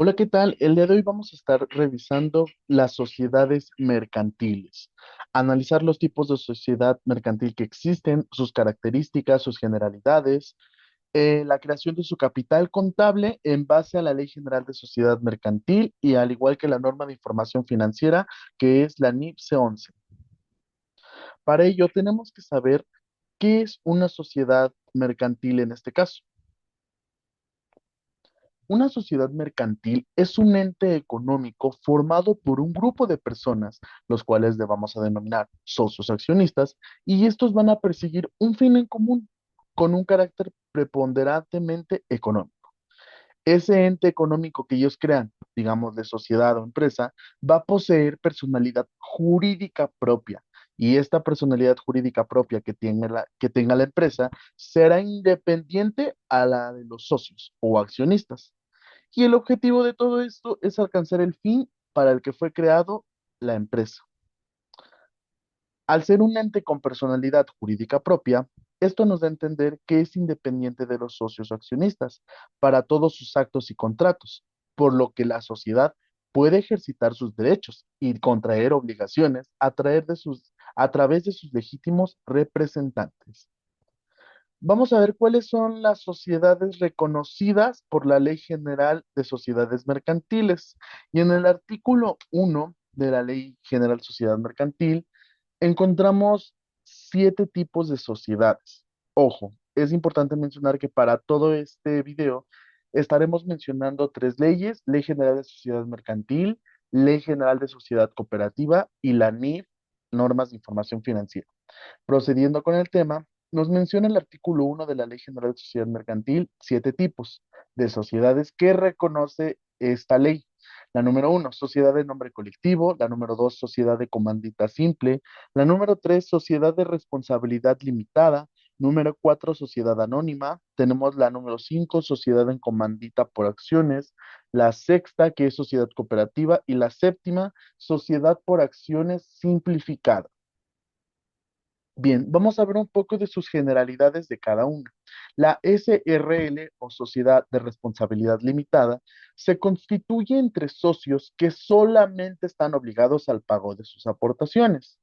Hola, ¿qué tal? El día de hoy vamos a estar revisando las sociedades mercantiles, analizar los tipos de sociedad mercantil que existen, sus características, sus generalidades, la creación de su capital contable en base a la Ley General de Sociedad Mercantil y al igual que la norma de información financiera que es la NIF C11. Para ello tenemos que saber qué es una sociedad mercantil en este caso. Una sociedad mercantil es un ente económico formado por un grupo de personas, los cuales le vamos a denominar socios accionistas, y estos van a perseguir un fin en común con un carácter preponderantemente económico. Ese ente económico que ellos crean, digamos de sociedad o empresa, va a poseer personalidad jurídica propia. Y esta personalidad jurídica propia que tenga la empresa será independiente a la de los socios o accionistas. Y el objetivo de todo esto es alcanzar el fin para el que fue creado la empresa. Al ser un ente con personalidad jurídica propia, esto nos da a entender que es independiente de los socios o accionistas para todos sus actos y contratos, por lo que la sociedad puede ejercitar sus derechos y contraer obligaciones a través de sus legítimos representantes. Vamos a ver cuáles son las sociedades reconocidas por la Ley General de Sociedades Mercantiles. Y en el artículo 1 de la Ley General de Sociedad Mercantil encontramos 7 tipos de sociedades. Ojo, es importante mencionar que para todo este video estaremos mencionando 3 leyes: Ley General de Sociedad Mercantil, Ley General de Sociedad Cooperativa y la NIF, Normas de Información Financiera. Procediendo con el tema, nos menciona el artículo 1 de la Ley General de Sociedad Mercantil 7 tipos de sociedades que reconoce esta ley. La número 1, sociedad de nombre colectivo. La número 2, sociedad de comandita simple. La número 3, sociedad de responsabilidad limitada. Número 4, sociedad anónima. Tenemos la número 5, sociedad en comandita por acciones. La sexta, que es sociedad cooperativa. Y la séptima, sociedad por acciones simplificada. Bien, vamos a ver un poco de sus generalidades de cada una. La SRL o Sociedad de Responsabilidad Limitada se constituye entre socios que solamente están obligados al pago de sus aportaciones.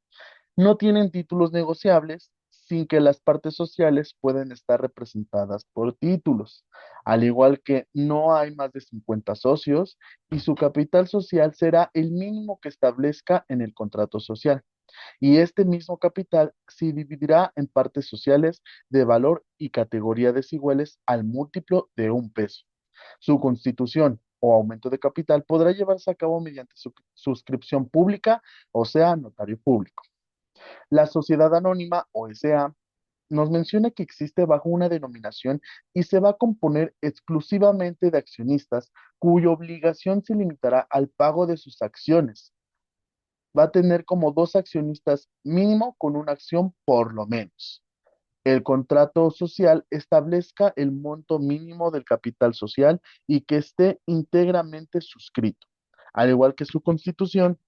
No tienen títulos negociables, sin que las partes sociales pueden estar representadas por títulos. Al igual que no hay más de 50 socios y su capital social será el mínimo que establezca en el contrato social, y este mismo capital se dividirá en partes sociales de valor y categoría desiguales al múltiplo de un peso. Su constitución o aumento de capital podrá llevarse a cabo mediante suscripción pública, o sea, notario público. La sociedad anónima o SA nos menciona que existe bajo una denominación y se va a componer exclusivamente de accionistas cuya obligación se limitará al pago de sus acciones. Va a tener como 2 accionistas mínimo con una acción por lo menos. El contrato social establezca el monto mínimo del capital social y que esté íntegramente suscrito, al igual que su constitución,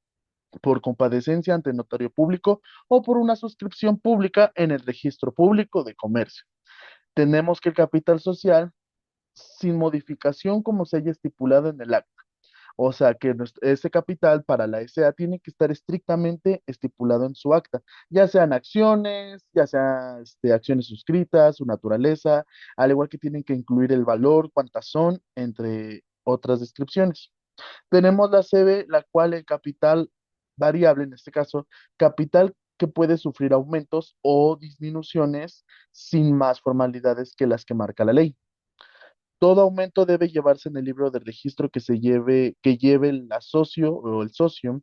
por compadecencia ante notario público o por una suscripción pública en el registro público de comercio. Tenemos que el capital social, sin modificación como se haya estipulado en el acta. O sea que ese capital para la SA tiene que estar estrictamente estipulado en su acta, ya sean acciones, ya sean acciones suscritas, su naturaleza, al igual que tienen que incluir el valor, cuántas son, entre otras descripciones. Tenemos la CB, la cual el capital variable, en este caso, capital que puede sufrir aumentos o disminuciones sin más formalidades que las que marca la ley. Todo aumento debe llevarse en el libro de registro que lleve el asocio o el socio.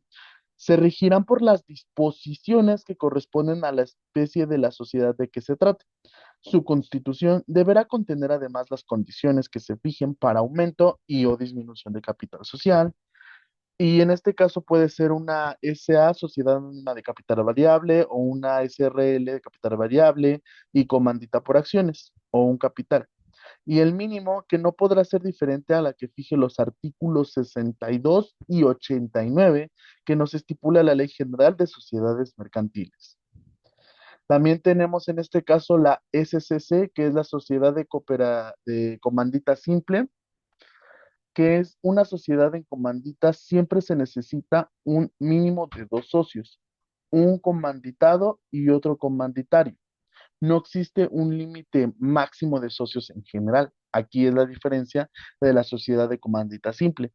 Se regirán por las disposiciones que corresponden a la especie de la sociedad de que se trate. Su constitución deberá contener además las condiciones que se fijen para aumento y o disminución de capital social. Y en este caso puede ser una SA, Sociedad Anónima de Capital Variable, o una SRL de Capital Variable y comandita por acciones, o un capital, y el mínimo que no podrá ser diferente a la que fije los artículos 62 y 89 que nos estipula la Ley General de Sociedades Mercantiles. También tenemos en este caso la SCC, que es la Sociedad de Comandita Simple, que es una sociedad en comandita, siempre se necesita un mínimo de dos socios, un comanditado y otro comanditario. No existe un límite máximo de socios en general. Aquí es la diferencia de la sociedad de comandita simple.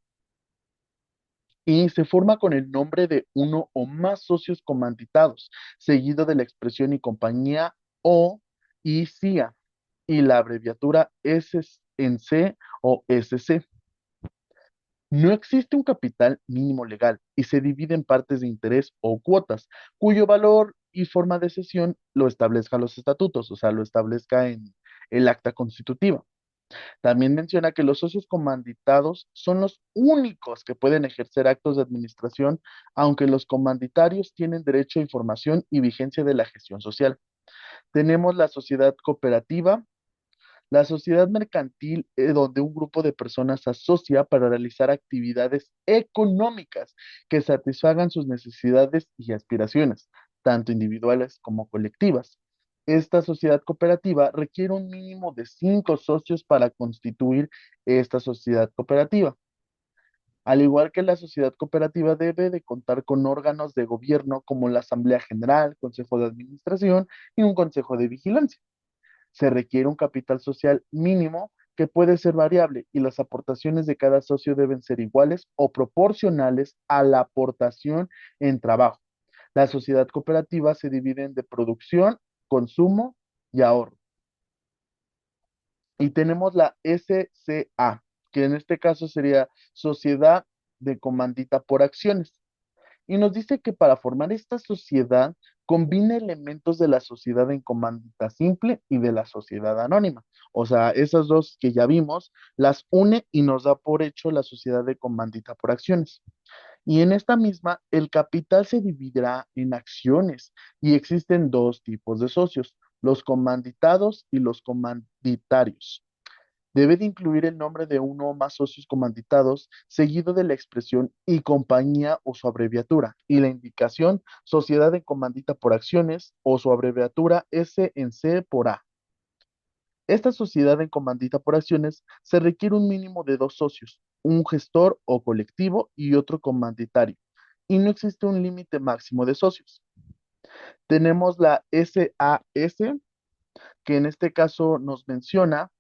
Y se forma con el nombre de uno o más socios comanditados, seguido de la expresión y compañía o y CIA, y la abreviatura S en C o SC. No existe un capital mínimo legal y se divide en partes de interés o cuotas, cuyo valor y forma de cesión lo establezcan los estatutos, o sea, lo establezca en el acta constitutiva. También menciona que los socios comanditados son los únicos que pueden ejercer actos de administración, aunque los comanditarios tienen derecho a información y vigencia de la gestión social. Tenemos la sociedad cooperativa, la sociedad mercantil, donde un grupo de personas se asocia para realizar actividades económicas que satisfagan sus necesidades y aspiraciones, tanto individuales como colectivas. Esta sociedad cooperativa requiere un mínimo de cinco socios para constituir esta sociedad cooperativa. Al igual que la sociedad cooperativa debe de contar con órganos de gobierno como la Asamblea General, Consejo de Administración y un Consejo de Vigilancia. Se requiere un capital social mínimo que puede ser variable y las aportaciones de cada socio deben ser iguales o proporcionales a la aportación en trabajo. La sociedad cooperativa se divide en de producción, consumo y ahorro. Y tenemos la SCA, que en este caso sería Sociedad de Comandita por Acciones. Y nos dice que para formar esta sociedad combina elementos de la sociedad en comandita simple y de la sociedad anónima. O sea, esas dos que ya vimos, las une y nos da por hecho la sociedad de comandita por acciones. Y en esta misma, el capital se dividirá en acciones y existen dos tipos de socios, los comanditados y los comanditarios. Debe de incluir el nombre de uno o más socios comanditados, seguido de la expresión y compañía o su abreviatura, y la indicación sociedad en comandita por acciones o su abreviatura S en C por A. Esta sociedad en comandita por acciones se requiere un mínimo de dos socios, un gestor o colectivo y otro comanditario, y no existe un límite máximo de socios. Tenemos la SAS, que en este caso nos menciona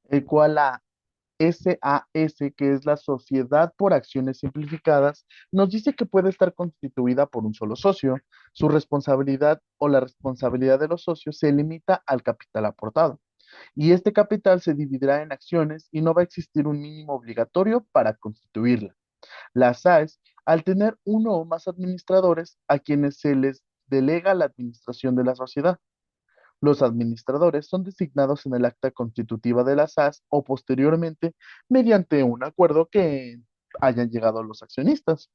el cual la SAS, que es la Sociedad por Acciones Simplificadas, nos dice que puede estar constituida por un solo socio. Su responsabilidad o la responsabilidad de los socios se limita al capital aportado. Y este capital se dividirá en acciones y no va a existir un mínimo obligatorio para constituirla. Las AES, al tener uno o más administradores a quienes se les delega la administración de la sociedad. Los administradores son designados en el acta constitutiva de la SAS o posteriormente mediante un acuerdo que hayan llegado los accionistas.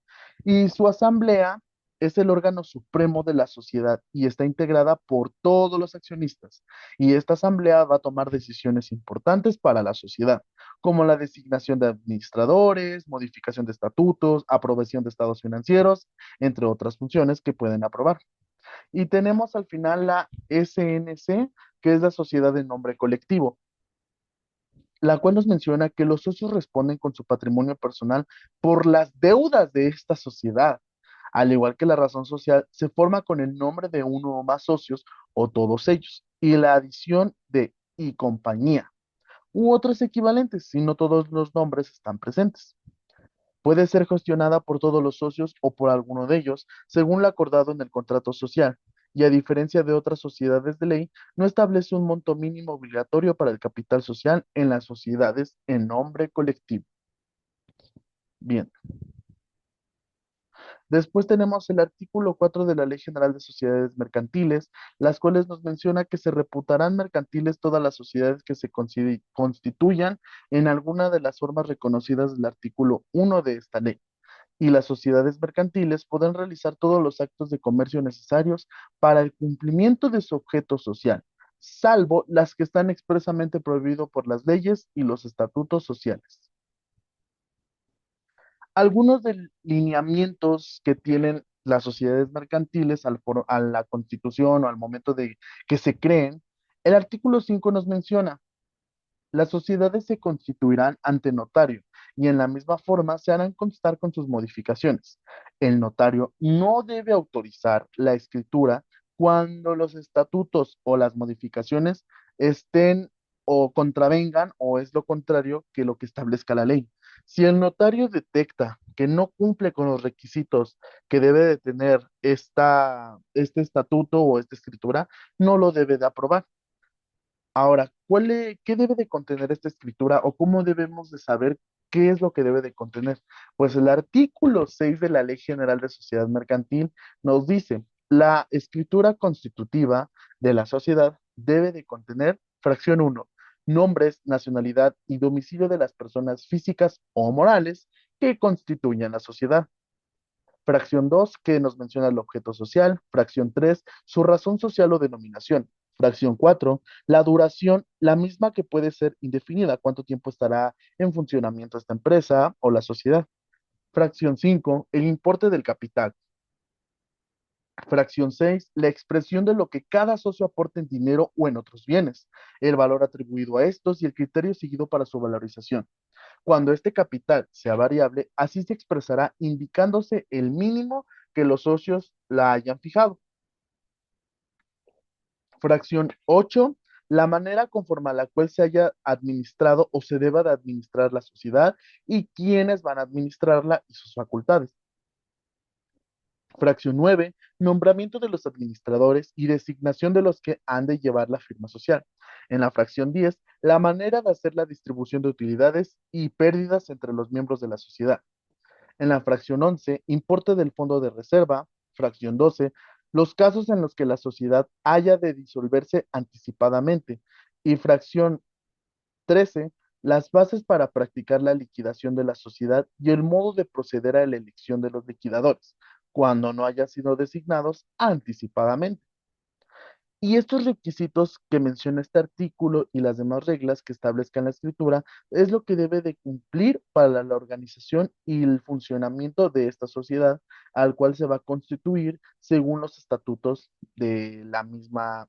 Y su asamblea es el órgano supremo de la sociedad y está integrada por todos los accionistas. Y esta asamblea va a tomar decisiones importantes para la sociedad, como la designación de administradores, modificación de estatutos, aprobación de estados financieros, entre otras funciones que pueden aprobar. Y tenemos al final la SNC, que es la sociedad de nombre colectivo, la cual nos menciona que los socios responden con su patrimonio personal por las deudas de esta sociedad. Al igual que la razón social, se forma con el nombre de uno o más socios o todos ellos, y la adición de y compañía, u otros equivalentes, si no todos los nombres están presentes. Puede ser gestionada por todos los socios o por alguno de ellos, según lo acordado en el contrato social, y a diferencia de otras sociedades de ley, no establece un monto mínimo obligatorio para el capital social en las sociedades en nombre colectivo. Bien, después tenemos el artículo 4 de la Ley General de Sociedades Mercantiles, las cuales nos menciona que se reputarán mercantiles todas las sociedades que se constituyan en alguna de las formas reconocidas del artículo 1 de esta ley y las sociedades mercantiles pueden realizar todos los actos de comercio necesarios para el cumplimiento de su objeto social, salvo las que están expresamente prohibidas por las leyes y los estatutos sociales. Algunos lineamientos que tienen las sociedades mercantiles a la constitución o al momento de que se creen, el artículo 5 nos menciona. Las sociedades se constituirán ante notario y en la misma forma se harán constar con sus modificaciones. El notario no debe autorizar la escritura cuando los estatutos o las modificaciones estén o contravengan o es lo contrario que lo que establezca la ley. Si el notario detecta que no cumple con los requisitos que debe de tener este estatuto o esta escritura, no lo debe de aprobar. Ahora, ¿qué debe de contener esta escritura o cómo debemos de saber qué es lo que debe de contener? Pues el artículo 6 de la Ley General de Sociedad Mercantil nos dice, la escritura constitutiva de la sociedad debe de contener, fracción uno, nombres, nacionalidad y domicilio de las personas físicas o morales que constituyan la sociedad. Fracción 2 que nos menciona el objeto social. Fracción 3 su razón social o denominación. Fracción 4 la duración, la misma que puede ser indefinida, cuánto tiempo estará en funcionamiento esta empresa o la sociedad. Fracción 5 el importe del capital. Fracción 6 la expresión de lo que cada socio aporta en dinero o en otros bienes, el valor atribuido a estos y el criterio seguido para su valorización. Cuando este capital sea variable, así se expresará indicándose el mínimo que los socios la hayan fijado. Fracción 8, la manera conforme a la cual se haya administrado o se deba de administrar la sociedad y quiénes van a administrarla y sus facultades. Fracción 9, nombramiento de los administradores y designación de los que han de llevar la firma social. En la fracción 10, la manera de hacer la distribución de utilidades y pérdidas entre los miembros de la sociedad. En la fracción 11, importe del fondo de reserva. Fracción 12, los casos en los que la sociedad haya de disolverse anticipadamente. Y fracción 13, las bases para practicar la liquidación de la sociedad y el modo de proceder a la elección de los liquidadores, cuando no hayan sido designados anticipadamente. Y estos requisitos que menciona este artículo y las demás reglas que establezcan la escritura es lo que debe de cumplir para la organización y el funcionamiento de esta sociedad, al cual se va a constituir según los estatutos de la misma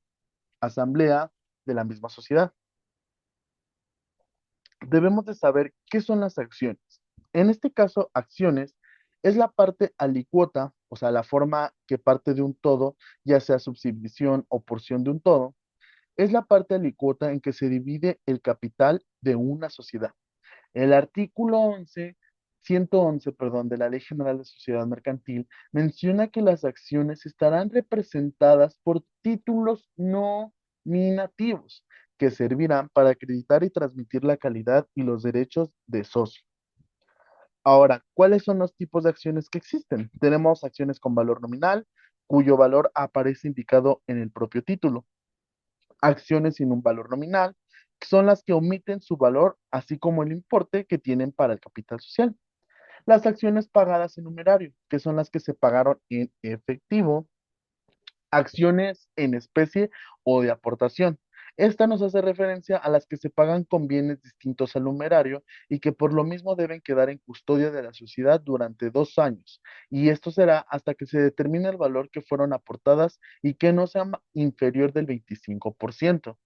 asamblea, de la misma sociedad. Debemos de saber qué son las acciones. En este caso, acciones es la parte alicuota, o sea, la forma que parte de un todo, ya sea subdivisión o porción de un todo, es la parte alicuota en que se divide el capital de una sociedad. El artículo 111, perdón, de la Ley General de Sociedad Mercantil menciona que las acciones estarán representadas por títulos nominativos que servirán para acreditar y transmitir la calidad y los derechos de socio. Ahora, ¿cuáles son los tipos de acciones que existen? Tenemos acciones con valor nominal, cuyo valor aparece indicado en el propio título. Acciones sin un valor nominal, que son las que omiten su valor, así como el importe que tienen para el capital social. Las acciones pagadas en numerario, que son las que se pagaron en efectivo. Acciones en especie o de aportación. Esta nos hace referencia a las que se pagan con bienes distintos al numerario y que por lo mismo deben quedar en custodia de la sociedad durante 2 años. Y esto será hasta que se determine el valor que fueron aportadas y que no sea inferior del 25%.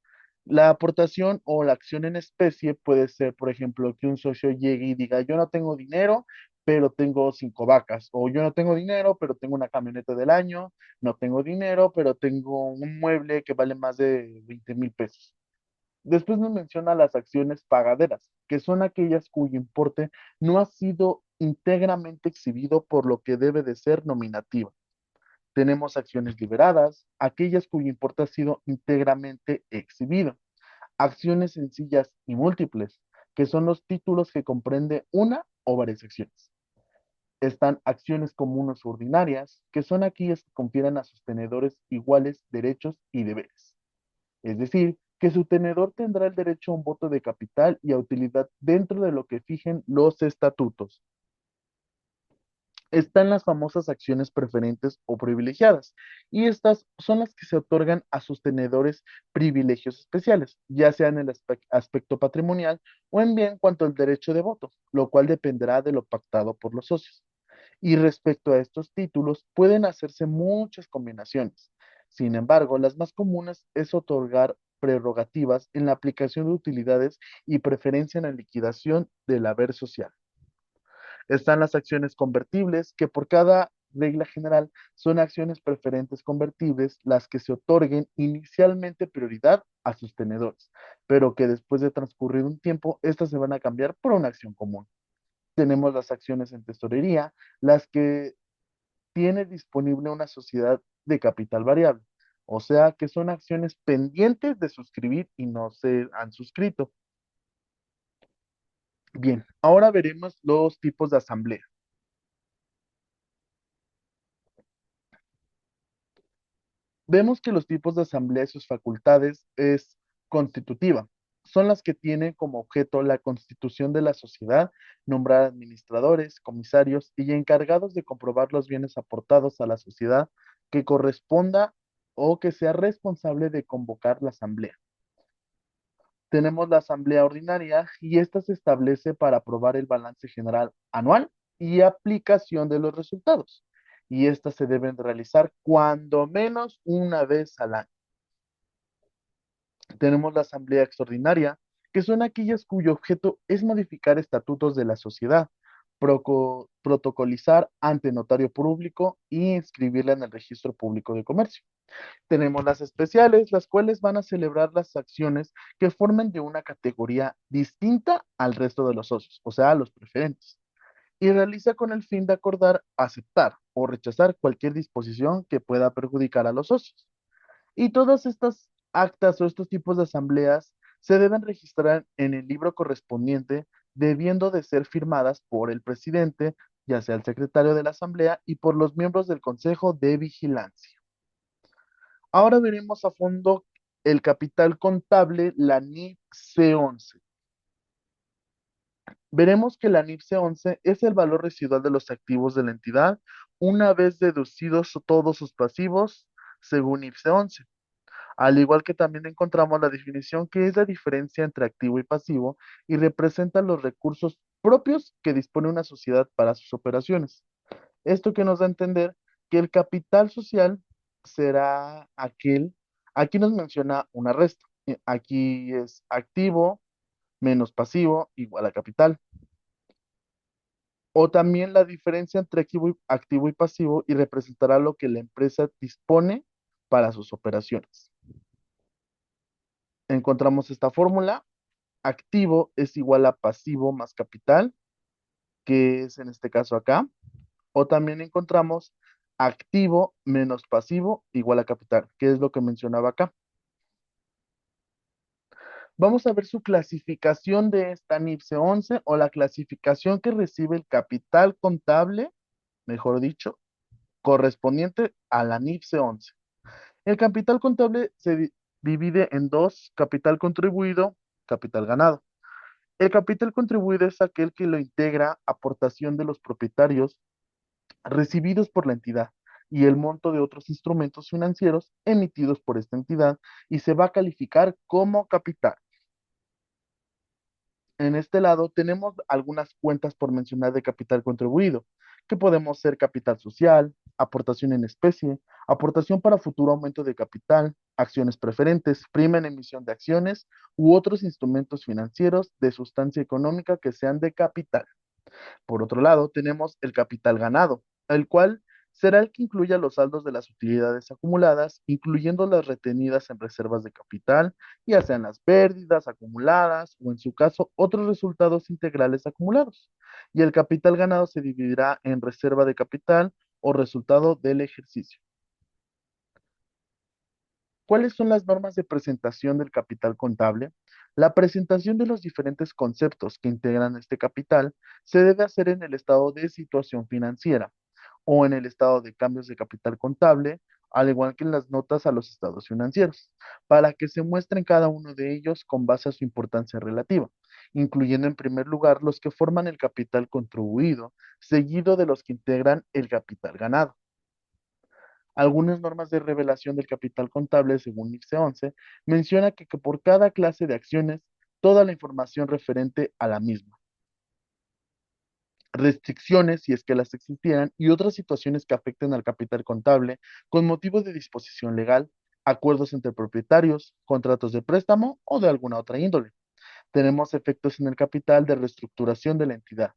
La aportación o la acción en especie puede ser, por ejemplo, que un socio llegue y diga, yo no tengo dinero, pero tengo 5 vacas, o yo no tengo dinero, pero tengo una camioneta del año, no tengo dinero, pero tengo un mueble que vale más de 20,000 pesos. Después nos menciona las acciones pagaderas, que son aquellas cuyo importe no ha sido íntegramente exhibido por lo que debe de ser nominativa. Tenemos acciones liberadas, aquellas cuyo importe ha sido íntegramente exhibido. Acciones sencillas y múltiples, que son los títulos que comprende una o varias acciones. Están acciones comunes o ordinarias, que son aquellas que confieren a sus tenedores iguales derechos y deberes. Es decir, que su tenedor tendrá el derecho a un voto de capital y a utilidad dentro de lo que fijen los estatutos. Están las famosas acciones preferentes o privilegiadas, y estas son las que se otorgan a sus tenedores privilegios especiales, ya sea en el aspecto patrimonial o en bien cuanto al derecho de voto, lo cual dependerá de lo pactado por los socios. Y respecto a estos títulos, pueden hacerse muchas combinaciones. Sin embargo, las más comunes es otorgar prerrogativas en la aplicación de utilidades y preferencia en la liquidación del haber social. Están las acciones convertibles, que por cada regla general son acciones preferentes convertibles las que se otorguen inicialmente prioridad a sus tenedores, pero que después de transcurrir un tiempo, estas se van a cambiar por una acción común. Tenemos las acciones en tesorería, las que tiene disponible una sociedad de capital variable, o sea que son acciones pendientes de suscribir y no se han suscrito. Bien, ahora veremos los tipos de asamblea. Vemos que los tipos de asamblea y sus facultades es constitutiva. Son las que tienen como objeto la constitución de la sociedad, nombrar administradores, comisarios y encargados de comprobar los bienes aportados a la sociedad que corresponda o que sea responsable de convocar la asamblea. Tenemos la asamblea ordinaria y esta se establece para aprobar el balance general anual y aplicación de los resultados. Y estas se deben realizar cuando menos una vez al año. Tenemos la asamblea extraordinaria, que son aquellas cuyo objeto es modificar estatutos de la sociedad, protocolizar ante notario público y inscribirla en el registro público de comercio. Tenemos las especiales, las cuales van a celebrar las acciones que formen de una categoría distinta al resto de los socios, o sea, los preferentes, y realiza con el fin de acordar, aceptar o rechazar cualquier disposición que pueda perjudicar a los socios. Y todas estas actas o estos tipos de asambleas se deben registrar en el libro correspondiente, debiendo de ser firmadas por el presidente, ya sea el secretario de la asamblea, y por los miembros del Consejo de Vigilancia. Ahora veremos a fondo el capital contable, la NIF C11. Veremos que la NIF C11 es el valor residual de los activos de la entidad una vez deducidos todos sus pasivos según NIF C11. Al igual que también encontramos la definición que es la diferencia entre activo y pasivo y representa los recursos propios que dispone una sociedad para sus operaciones. Esto que nos da a entender que el capital social será aquel, aquí nos menciona una resta, aquí es activo menos pasivo igual a capital, o también la diferencia entre activo y pasivo y representará lo que la empresa dispone para sus operaciones. Encontramos esta fórmula: activo es igual a pasivo más capital, que es en este caso acá. O también encontramos activo menos pasivo igual a capital, que es lo que mencionaba acá. Vamos a ver su clasificación de esta NIPSE 11 o la clasificación que recibe el capital contable, mejor dicho, correspondiente a la NIPSE 11. El capital contable se divide en dos: capital contribuido, capital ganado. El capital contribuido es aquel que lo integra aportación de los propietarios recibidos por la entidad y el monto de otros instrumentos financieros emitidos por esta entidad y se va a calificar como capital. En este lado tenemos algunas cuentas por mencionar de capital contribuido, que podemos ser capital social, aportación en especie, aportación para futuro aumento de capital, acciones preferentes, prima en emisión de acciones u otros instrumentos financieros de sustancia económica que sean de capital. Por otro lado, tenemos el capital ganado, el cual será el que incluya los saldos de las utilidades acumuladas, incluyendo las retenidas en reservas de capital, ya sean las pérdidas acumuladas o en su caso otros resultados integrales acumulados. Y el capital ganado se dividirá en reserva de capital o resultado del ejercicio. ¿Cuáles son las normas de presentación del capital contable? La presentación de los diferentes conceptos que integran este capital se debe hacer en el estado de situación financiera o en el estado de cambios de capital contable, al igual que en las notas a los estados financieros, para que se muestren cada uno de ellos con base a su importancia relativa, incluyendo en primer lugar los que forman el capital contribuido, seguido de los que integran el capital ganado. Algunas normas de revelación del capital contable, según IFSE 11, menciona que por cada clase de acciones, toda la información referente a la misma, restricciones, si es que las existieran, y otras situaciones que afecten al capital contable con motivo de disposición legal, acuerdos entre propietarios, contratos de préstamo o de alguna otra índole. Tenemos efectos en el capital de reestructuración de la entidad.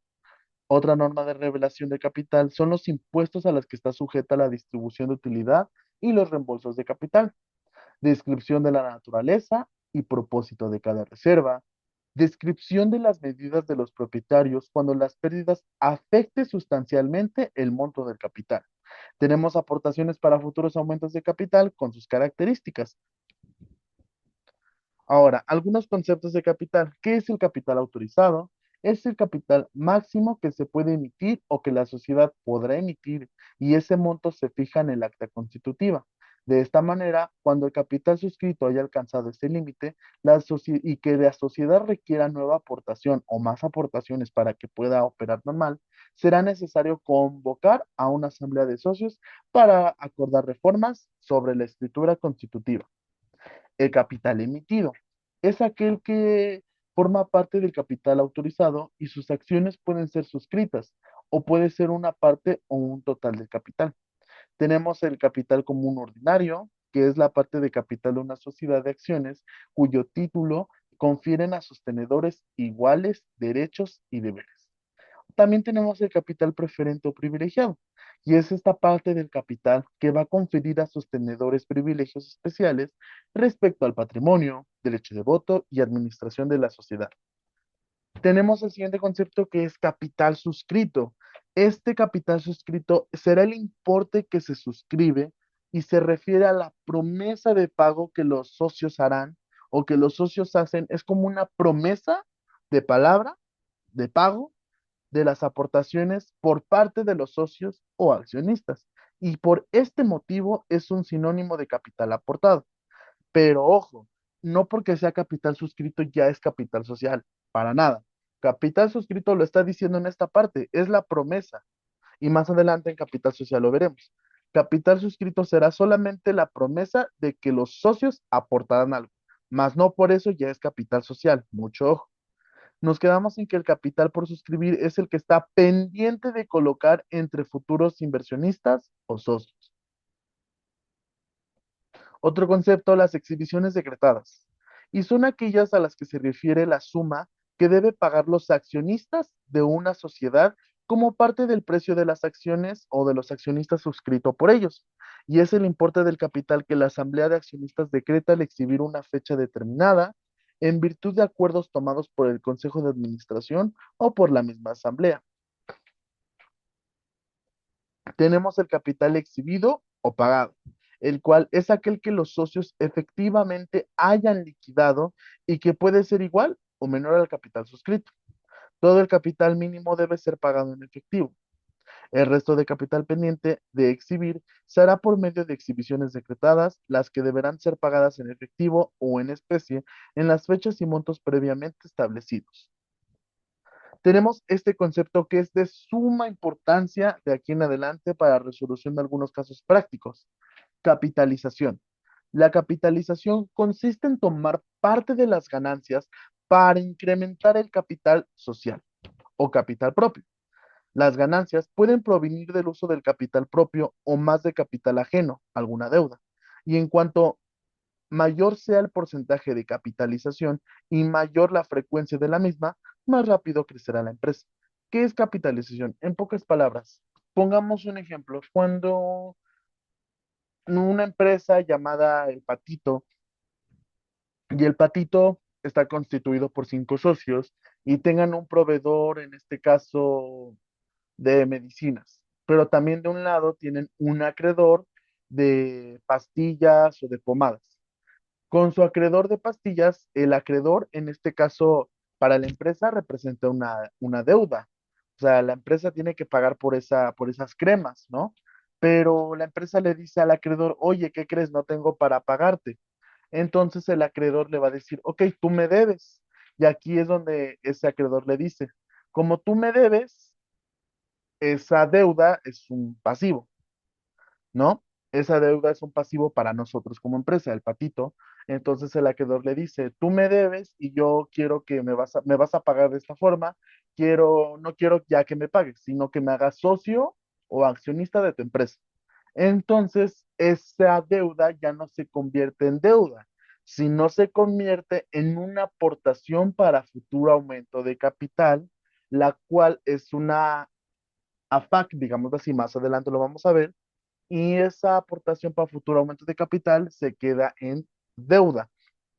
Otra norma de revelación de capital son los impuestos a los que está sujeta la distribución de utilidad y los reembolsos de capital. Descripción de la naturaleza y propósito de cada reserva. Descripción de las medidas de los propietarios cuando las pérdidas afecten sustancialmente el monto del capital. Tenemos aportaciones para futuros aumentos de capital con sus características. Ahora, algunos conceptos de capital. ¿Qué es el capital autorizado? Es el capital máximo que se puede emitir o que la sociedad podrá emitir y ese monto se fija en el acta constitutiva. De esta manera, cuando el capital suscrito haya alcanzado ese límite y que la sociedad requiera nueva aportación o más aportaciones para que pueda operar normal, será necesario convocar a una asamblea de socios para acordar reformas sobre la escritura constitutiva. El capital emitido es aquel que forma parte del capital autorizado y sus acciones pueden ser suscritas o puede ser una parte o un total del capital. Tenemos el capital común ordinario, que es la parte de capital de una sociedad de acciones cuyo título confieren a sus tenedores iguales derechos y deberes. También tenemos el capital preferente o privilegiado, y es esta parte del capital que va a conferir a sus tenedores privilegios especiales respecto al patrimonio, derecho de voto y administración de la sociedad. Tenemos el siguiente concepto que es capital suscrito. Este capital suscrito será el importe que se suscribe y se refiere a la promesa de pago que los socios harán o que los socios hacen. Es como una promesa de palabra, de pago de las aportaciones por parte de los socios o accionistas. Y por este motivo es un sinónimo de capital aportado. Pero ojo, no porque sea capital suscrito ya es capital social, para nada. Capital suscrito lo está diciendo en esta parte, es la promesa. Y más adelante en capital social lo veremos. Capital suscrito será solamente la promesa de que los socios aportarán algo, mas no por eso ya es capital social. Mucho ojo. Nos quedamos en que el capital por suscribir es el que está pendiente de colocar entre futuros inversionistas o socios. Otro concepto, las exhibiciones decretadas. Y son aquellas a las que se refiere la suma que debe pagar los accionistas de una sociedad como parte del precio de las acciones o de los accionistas suscrito por ellos. Y es el importe del capital que la Asamblea de Accionistas decreta al exhibir una fecha determinada en virtud de acuerdos tomados por el Consejo de Administración o por la misma Asamblea. Tenemos el capital exhibido o pagado, el cual es aquel que los socios efectivamente hayan liquidado y que puede ser igual o menor al capital suscrito. Todo el capital mínimo debe ser pagado en efectivo. El resto de capital pendiente de exhibir se hará por medio de exhibiciones decretadas, las que deberán ser pagadas en efectivo o en especie en las fechas y montos previamente establecidos. Tenemos este concepto que es de suma importancia de aquí en adelante para la resolución de algunos casos prácticos. Capitalización. La capitalización consiste en tomar parte de las ganancias para incrementar el capital social o capital propio. Las ganancias pueden provenir del uso del capital propio o más de capital ajeno, alguna deuda. Y en cuanto mayor sea el porcentaje de capitalización y mayor la frecuencia de la misma, más rápido crecerá la empresa. ¿Qué es capitalización? En pocas palabras, pongamos un ejemplo. Cuando una empresa llamada El Patito, y El Patito está constituido por 5 socios y tengan un proveedor, en este caso, de medicinas, pero también de un lado tienen un acreedor de pastillas o de pomadas. Con su acreedor de pastillas, el acreedor, en este caso, para la empresa, representa una deuda. O sea, la empresa tiene que pagar por esas cremas, ¿no? Pero la empresa le dice al acreedor, oye, ¿qué crees? No tengo para pagarte. Entonces el acreedor le va a decir, ok, tú me debes. Y aquí es donde ese acreedor le dice, como tú me debes, esa deuda es un pasivo. ¿No? Esa deuda es un pasivo para nosotros como empresa, el patito. Entonces el acreedor le dice, tú me debes y yo quiero que me vas a pagar de esta forma, no quiero ya que me pagues, sino que me hagas socio o accionista de tu empresa. Entonces, esa deuda ya no se convierte en deuda, sino se convierte en una aportación para futuro aumento de capital, la cual es una AFAC, digamos así, más adelante lo vamos a ver, y esa aportación para futuro aumento de capital se queda en deuda,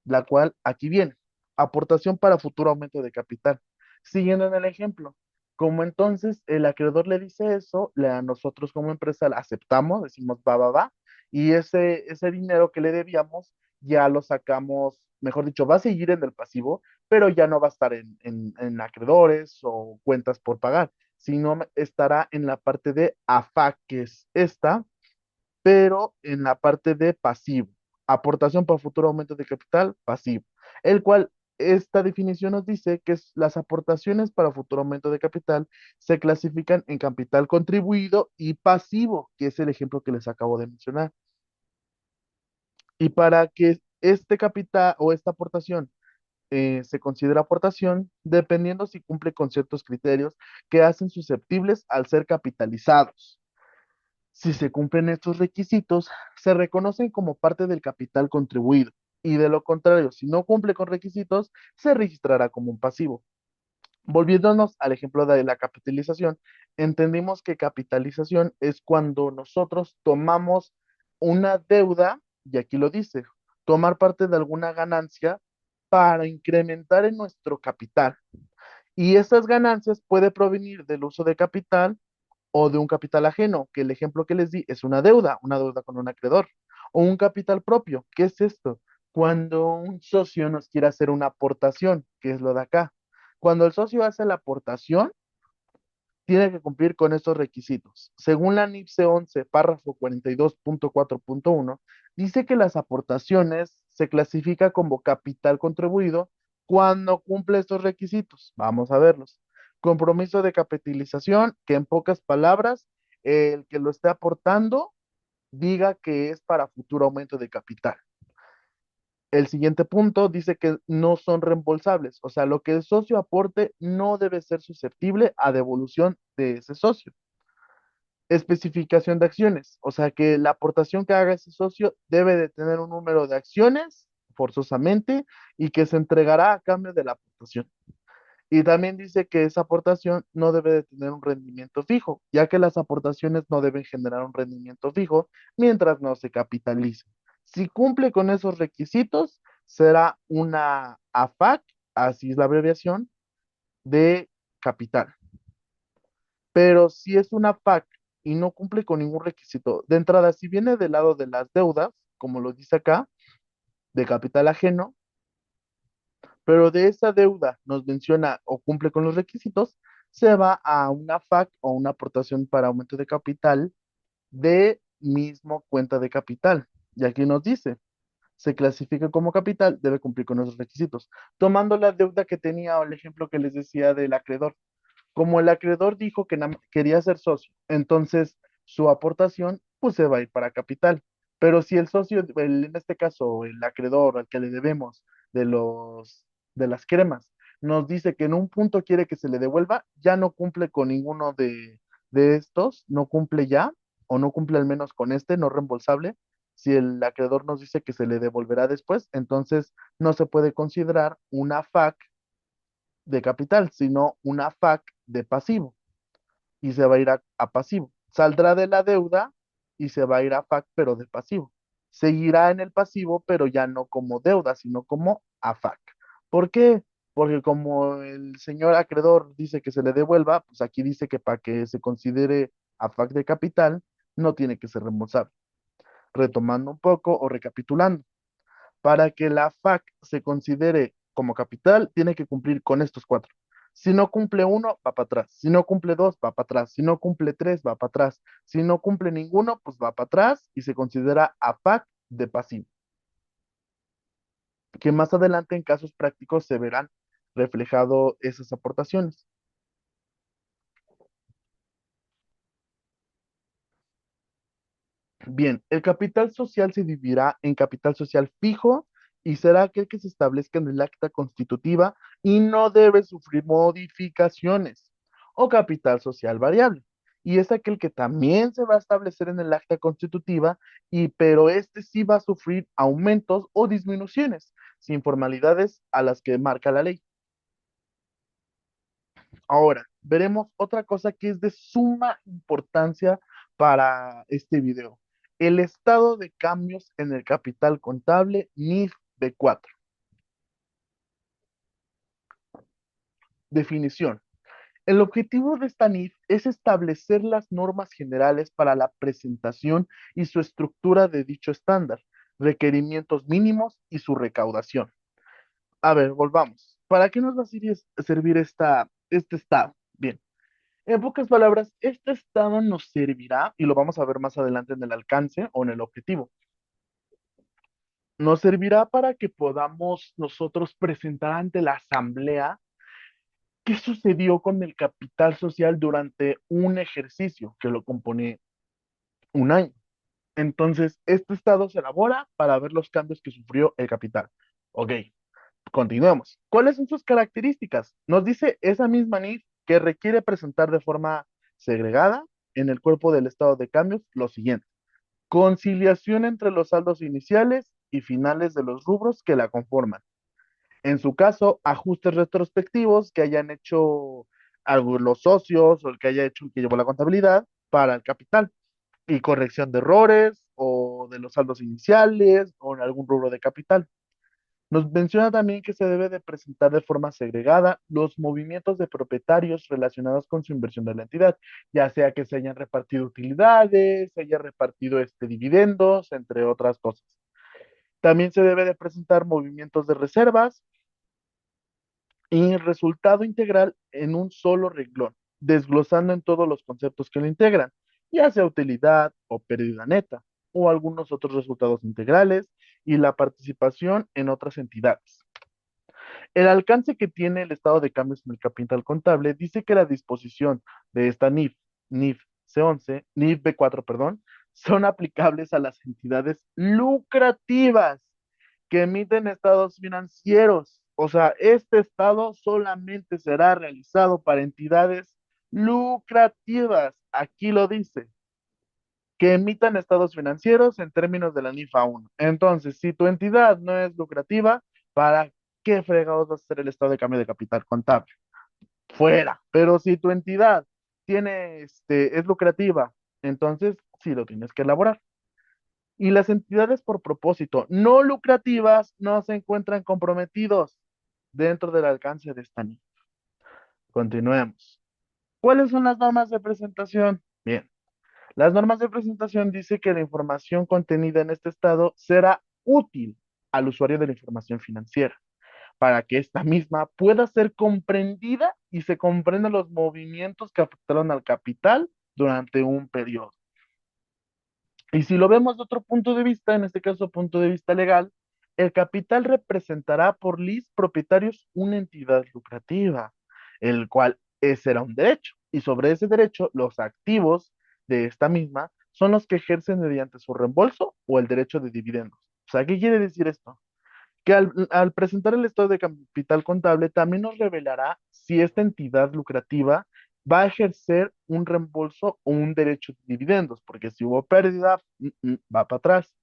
la cual aquí viene, aportación para futuro aumento de capital. Siguiendo en el ejemplo, como entonces el acreedor le dice eso, a nosotros como empresa aceptamos, decimos va, va, va, y ese dinero que le debíamos ya lo sacamos, mejor dicho, va a seguir en el pasivo, pero ya no va a estar en acreedores o cuentas por pagar, sino estará en la parte de AFAC, que es esta, pero en la parte de pasivo. Aportación para futuro aumento de capital, pasivo. El cual, esta definición nos dice que las aportaciones para futuro aumento de capital se clasifican en capital contribuido y pasivo, que es el ejemplo que les acabo de mencionar. Y para que este capital o esta aportación se considera aportación, dependiendo si cumple con ciertos criterios que hacen susceptibles al ser capitalizados. Si se cumplen estos requisitos, se reconocen como parte del capital contribuido y de lo contrario, si no cumple con requisitos, se registrará como un pasivo. Volviéndonos al ejemplo de la capitalización, entendimos que capitalización es cuando nosotros tomamos una deuda, y aquí lo dice, tomar parte de alguna ganancia para incrementar en nuestro capital. Y esas ganancias puede provenir del uso de capital o de un capital ajeno, que el ejemplo que les di es una deuda con un acreedor, o un capital propio. ¿Qué es esto? Cuando un socio nos quiere hacer una aportación, que es lo de acá. Cuando el socio hace la aportación, tiene que cumplir con estos requisitos. Según la NIPSE 11, párrafo 42.4.1, dice que las aportaciones se clasifica como capital contribuido cuando cumple estos requisitos. Vamos a verlos. Compromiso de capitalización, que en pocas palabras, el que lo esté aportando diga que es para futuro aumento de capital. El siguiente punto dice que no son reembolsables, o sea, lo que el socio aporte no debe ser susceptible a devolución de ese socio. Especificación de acciones, o sea, que la aportación que haga ese socio debe de tener un número de acciones forzosamente y que se entregará a cambio de la aportación. Y también dice que esa aportación no debe de tener un rendimiento fijo, ya que las aportaciones no deben generar un rendimiento fijo mientras no se capitalice. Si cumple con esos requisitos, será una AFAC, así es la abreviación, de capital. Pero si es una FAC y no cumple con ningún requisito, de entrada, si viene del lado de las deudas, como lo dice acá, de capital ajeno, pero de esa deuda nos menciona o cumple con los requisitos, se va a una FAC o una aportación para aumento de capital de mismo cuenta de capital. Y aquí nos dice, se clasifica como capital, debe cumplir con esos requisitos. Tomando la deuda que tenía o el ejemplo que les decía del acreedor, como el acreedor dijo que quería ser socio, entonces su aportación pues se va a ir para capital. Pero si el socio, en este caso el acreedor al que le debemos de de las cremas, nos dice que en un punto quiere que se le devuelva, ya no cumple con ninguno de estos, no cumple ya, o no cumple al menos con este, no reembolsable. Si el acreedor nos dice que se le devolverá después, entonces no se puede considerar una FAC de capital, sino una FAC de pasivo y se va a ir a pasivo. Saldrá de la deuda y se va a ir a FAC, pero de pasivo. Seguirá en el pasivo, pero ya no como deuda, sino como AFAC. ¿Por qué? Porque como el señor acreedor dice que se le devuelva, pues aquí dice que para que se considere AFAC de capital, no tiene que ser reembolsable. Retomando un poco o recapitulando. Para que la FAC se considere como capital, tiene que cumplir con estos cuatro. Si no cumple uno, va para atrás. Si no cumple dos, va para atrás. Si no cumple tres, va para atrás. Si no cumple ninguno, pues va para atrás y se considera AFAC de pasivo, que más adelante en casos prácticos se verán reflejado esas aportaciones. Bien, el capital social se dividirá en capital social fijo y será aquel que se establezca en el acta constitutiva y no debe sufrir modificaciones, o capital social variable, y es aquel que también se va a establecer en el acta constitutiva, pero este sí va a sufrir aumentos o disminuciones, sin formalidades a las que marca la ley. Ahora, veremos otra cosa que es de suma importancia para este video. El estado de cambios en el capital contable NIF B4. Definición. El objetivo de esta NIF es establecer las normas generales para la presentación y su estructura de dicho estándar, requerimientos mínimos y su recaudación. A ver, volvamos. ¿Para qué nos va a servir este estado? Bien, en pocas palabras, este estado nos servirá, y lo vamos a ver más adelante en el alcance o en el objetivo, nos servirá para que podamos nosotros presentar ante la asamblea qué sucedió con el capital social durante un ejercicio que lo compone un año. Entonces, este estado se elabora para ver los cambios que sufrió el capital. Ok, continuemos. ¿Cuáles son sus características? Nos dice esa misma NIF que requiere presentar de forma segregada en el cuerpo del estado de cambios lo siguiente: conciliación entre los saldos iniciales y finales de los rubros que la conforman. En su caso, ajustes retrospectivos que hayan hecho los socios o el que haya hecho el que llevó la contabilidad para el capital, y corrección de errores o de los saldos iniciales o en algún rubro de capital. Nos menciona también que se debe de presentar de forma segregada los movimientos de propietarios relacionados con su inversión de la entidad, ya sea que se hayan repartido utilidades, se haya repartido dividendos, entre otras cosas. También se debe de presentar movimientos de reservas y resultado integral en un solo renglón, desglosando en todos los conceptos que lo integran, ya sea utilidad o pérdida neta, o algunos otros resultados integrales y la participación en otras entidades. El alcance que tiene el estado de cambios en el capital contable dice que la disposición de esta NIF C11, NIF B4, perdón, son aplicables a las entidades lucrativas que emiten estados financieros. O sea, este estado solamente será realizado para entidades lucrativas. Aquí lo dice, que emitan estados financieros en términos de la NIF A1. Entonces, si tu entidad no es lucrativa, ¿para qué fregados vas a hacer el estado de cambio de capital contable? Fuera. Pero si tu entidad es lucrativa, entonces sí lo tienes que elaborar. Y las entidades por propósito no lucrativas no se encuentran comprometidos dentro del alcance de esta NIF. Continuemos. ¿Cuáles son las normas de presentación? Bien, las normas de presentación dice que la información contenida en este estado será útil al usuario de la información financiera para que esta misma pueda ser comprendida y se comprendan los movimientos que afectaron al capital durante un periodo. Y si lo vemos de otro punto de vista, en este caso punto de vista legal, el capital representará por lis propietarios una entidad lucrativa, el cual será un derecho. Y sobre ese derecho, los activos de esta misma son los que ejercen mediante su reembolso o el derecho de dividendos. O sea, ¿qué quiere decir esto? Que al presentar el estado de capital contable también nos revelará si esta entidad lucrativa va a ejercer un reembolso o un derecho de dividendos, porque si hubo pérdida, va para atrás.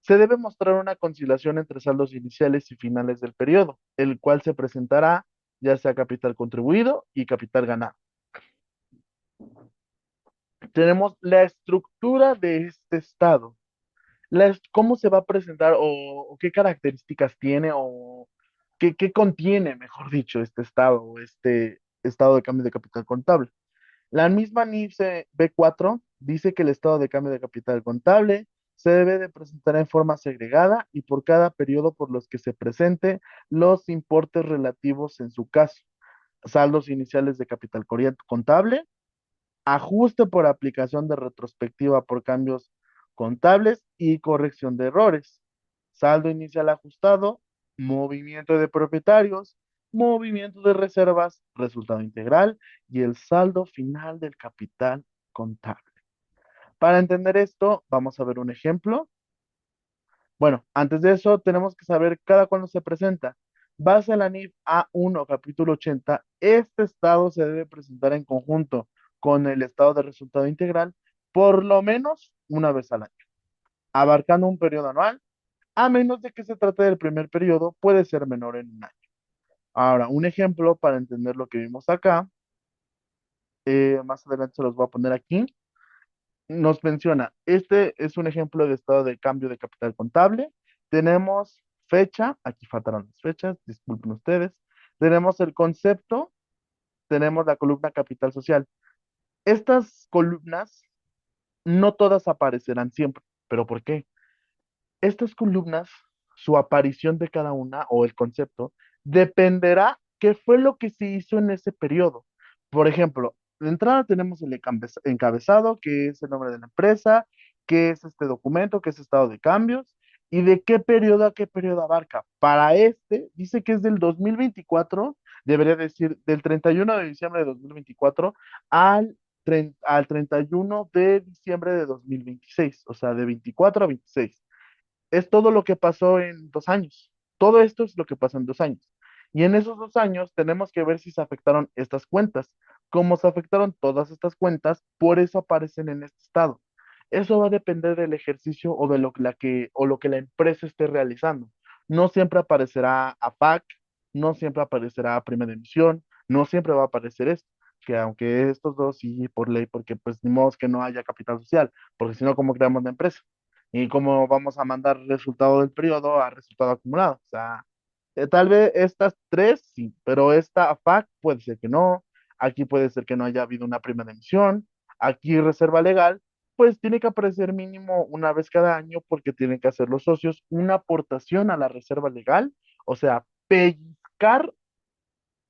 Se debe mostrar una conciliación entre saldos iniciales y finales del periodo, el cual se presentará ya sea capital contribuido y capital ganado. Tenemos la estructura de este estado. ¿Cómo se va a presentar o qué características tiene o qué contiene, mejor dicho, este estado o este estado de cambio de capital contable? La misma NIFSE B4 dice que el estado de cambio de capital contable se debe de presentar en forma segregada y por cada periodo por los que se presente los importes relativos en su caso: saldos iniciales de capital contable, ajuste por aplicación de retrospectiva por cambios contables y corrección de errores, saldo inicial ajustado, movimiento de propietarios, movimiento de reservas, resultado integral y el saldo final del capital contable. Para entender esto, vamos a ver un ejemplo. Bueno, antes de eso, tenemos que saber cada cuándo se presenta. Base a la NIF A1, capítulo 80, este estado se debe presentar en conjunto con el estado de resultado integral por lo menos una vez al año, abarcando un periodo anual, a menos de que se trate del primer periodo, puede ser menor en un año. Ahora, un ejemplo para entender lo que vimos acá, más adelante se los voy a poner aquí, nos menciona, este es un ejemplo de estado de cambio de capital contable. Tenemos fecha, aquí faltaron las fechas, disculpen ustedes. Tenemos el concepto, tenemos la columna capital social. Estas columnas no todas aparecerán siempre, pero ¿por qué? Estas columnas, su aparición de cada una o el concepto, dependerá qué fue lo que se hizo en ese periodo. Por ejemplo, de entrada tenemos el encabezado, que es el nombre de la empresa, qué es este documento, qué es estado de cambios, y de qué periodo a qué periodo abarca. Para este, dice que es del 2024, debería decir del 31 de diciembre de 2024 al, al 31 de diciembre de 2026, o sea, de 24 a 26. Es todo lo que pasó en 2 años. Todo esto es lo que pasó en 2 años. Y en esos 2 años tenemos que ver si se afectaron estas cuentas. Como se afectaron todas estas cuentas, por eso aparecen en este estado. Eso va a depender del ejercicio o de lo que la empresa esté realizando. No siempre aparecerá APAC, no siempre aparecerá primera emisión, no siempre va a aparecer esto. Que aunque estos dos sí por ley, porque pues ni modo que no haya capital social, porque si no, ¿cómo creamos la empresa? Y cómo vamos a mandar resultado del periodo a resultado acumulado. O sea, tal vez estas tres sí, pero esta FAC puede ser que no. Aquí puede ser que no haya habido una primera emisión. Aquí reserva legal, pues tiene que aparecer mínimo una vez cada año porque tienen que hacer los socios una aportación a la reserva legal, o sea, pellizcar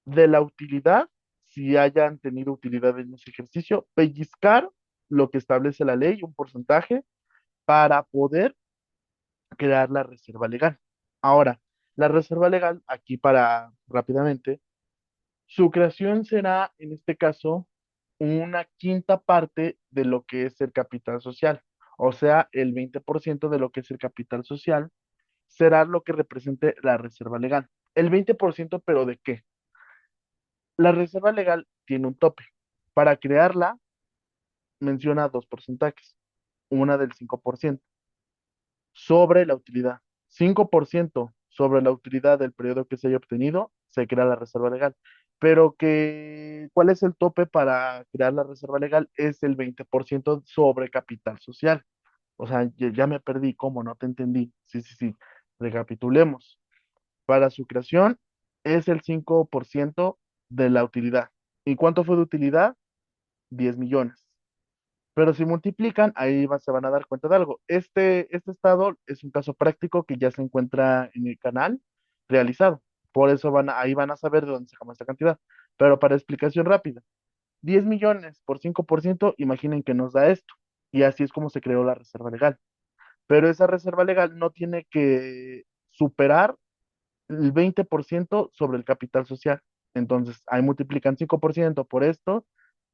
de la utilidad, si hayan tenido utilidad en ese ejercicio, pellizcar lo que establece la ley, un porcentaje, para poder crear la reserva legal. Ahora, la reserva legal, aquí para rápidamente, su creación será, en este caso, una quinta parte de lo que es el capital social. O sea, el 20% de lo que es el capital social será lo que represente la reserva legal. El 20%, pero ¿de qué? La reserva legal tiene un tope. Para crearla, menciona dos porcentajes. Una del 5% sobre la utilidad. 5% sobre la utilidad del periodo que se haya obtenido, se crea la reserva legal. Pero ¿cuál es el tope para crear la reserva legal? Es el 20% sobre capital social. O sea, ya me perdí, ¿cómo? No te entendí. Sí, sí, sí. Recapitulemos. Para su creación es el 5% de la utilidad. ¿Y cuánto fue de utilidad? 10 millones. Pero si multiplican, se van a dar cuenta de algo. Este estado es un caso práctico que ya se encuentra en el canal realizado. Por eso ahí van a saber de dónde sacamos esta cantidad. Pero para explicación rápida, 10 millones por 5%, imaginen que nos da esto. Y así es como se creó la reserva legal. Pero esa reserva legal no tiene que superar el 20% sobre el capital social. Entonces, ahí multiplican 5% por esto,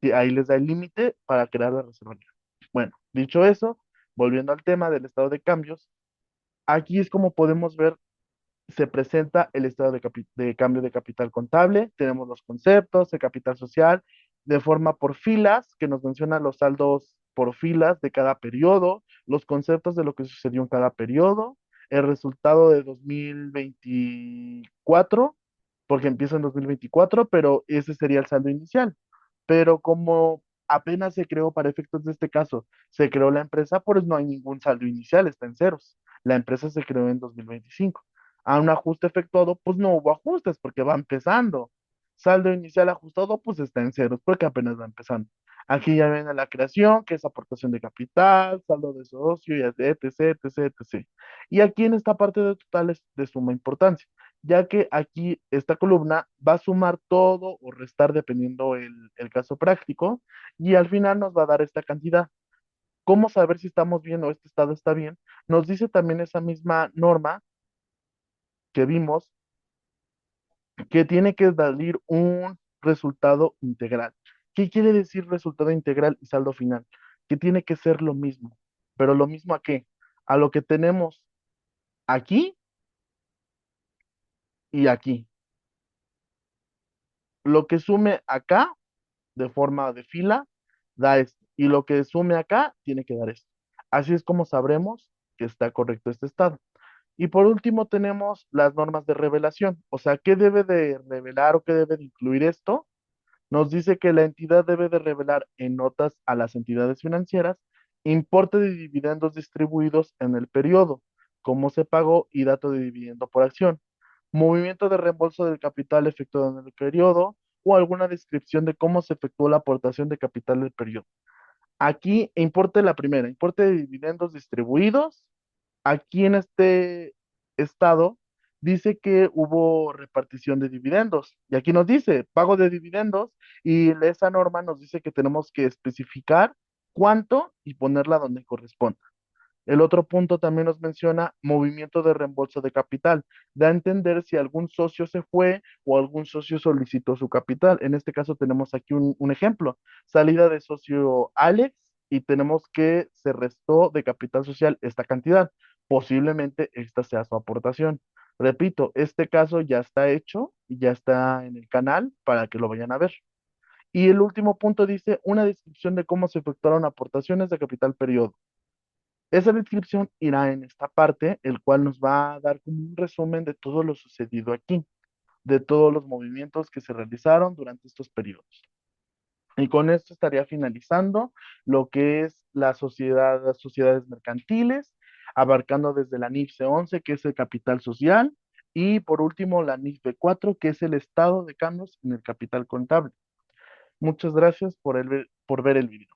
y ahí les da el límite para crear la reserva legal. Bueno, dicho eso, volviendo al tema del estado de cambios, aquí es como podemos ver, se presenta el estado de cambio de capital contable, tenemos los conceptos, el capital social, de forma por filas, que nos menciona los saldos por filas de cada periodo, los conceptos de lo que sucedió en cada periodo, el resultado de 2024, porque empieza en 2024, pero ese sería el saldo inicial. Pero como apenas se creó para efectos de este caso, se creó la empresa, pues no hay ningún saldo inicial, está en ceros. La empresa se creó en 2025. A un ajuste efectuado, pues no hubo ajustes porque va empezando. Saldo inicial ajustado, pues está en ceros porque apenas va empezando. Aquí ya viene la creación, que es aportación de capital, saldo de socio, y etc, etc, etc. Y aquí en esta parte de totales de suma importancia, ya que aquí esta columna va a sumar todo o restar dependiendo el caso práctico, y al final nos va a dar esta cantidad. ¿Cómo saber si estamos bien o este estado está bien? Nos dice también esa misma norma que vimos que tiene que salir un resultado integral. ¿Qué quiere decir resultado integral y saldo final? Que tiene que ser lo mismo. ¿Pero lo mismo a qué? A lo que tenemos aquí y aquí. Lo que sume acá de forma de fila da esto. Y lo que sume acá tiene que dar esto. Así es como sabremos que está correcto este estado. Y por último tenemos las normas de revelación. O sea, ¿qué debe de revelar o qué debe de incluir esto? Nos dice que la entidad debe de revelar en notas a las entidades financieras importe de dividendos distribuidos en el periodo, cómo se pagó y dato de dividendo por acción, movimiento de reembolso del capital efectuado en el periodo o alguna descripción de cómo se efectuó la aportación de capital del periodo. Aquí importe la primera, importe de dividendos distribuidos. Aquí en este estado dice que hubo repartición de dividendos. Y aquí nos dice pago de dividendos y esa norma nos dice que tenemos que especificar cuánto y ponerla donde corresponda. El otro punto también nos menciona movimiento de reembolso de capital. Da a entender si algún socio se fue o algún socio solicitó su capital. En este caso tenemos aquí un ejemplo. Salida de socio Alex y tenemos que se restó de capital social esta cantidad. Posiblemente esta sea su aportación. Repito, este caso ya está hecho y ya está en el canal para que lo vayan a ver. Y el último punto dice una descripción de cómo se efectuaron aportaciones de capital periodo. Esa descripción irá en esta parte, el cual nos va a dar como un resumen de todo lo sucedido aquí, de todos los movimientos que se realizaron durante estos periodos. Y con esto estaría finalizando lo que es la sociedad, las sociedades mercantiles, abarcando desde la NIF C11, que es el capital social, y por último la NIF B4, que es el estado de cambios en el capital contable. Muchas gracias por ver el video.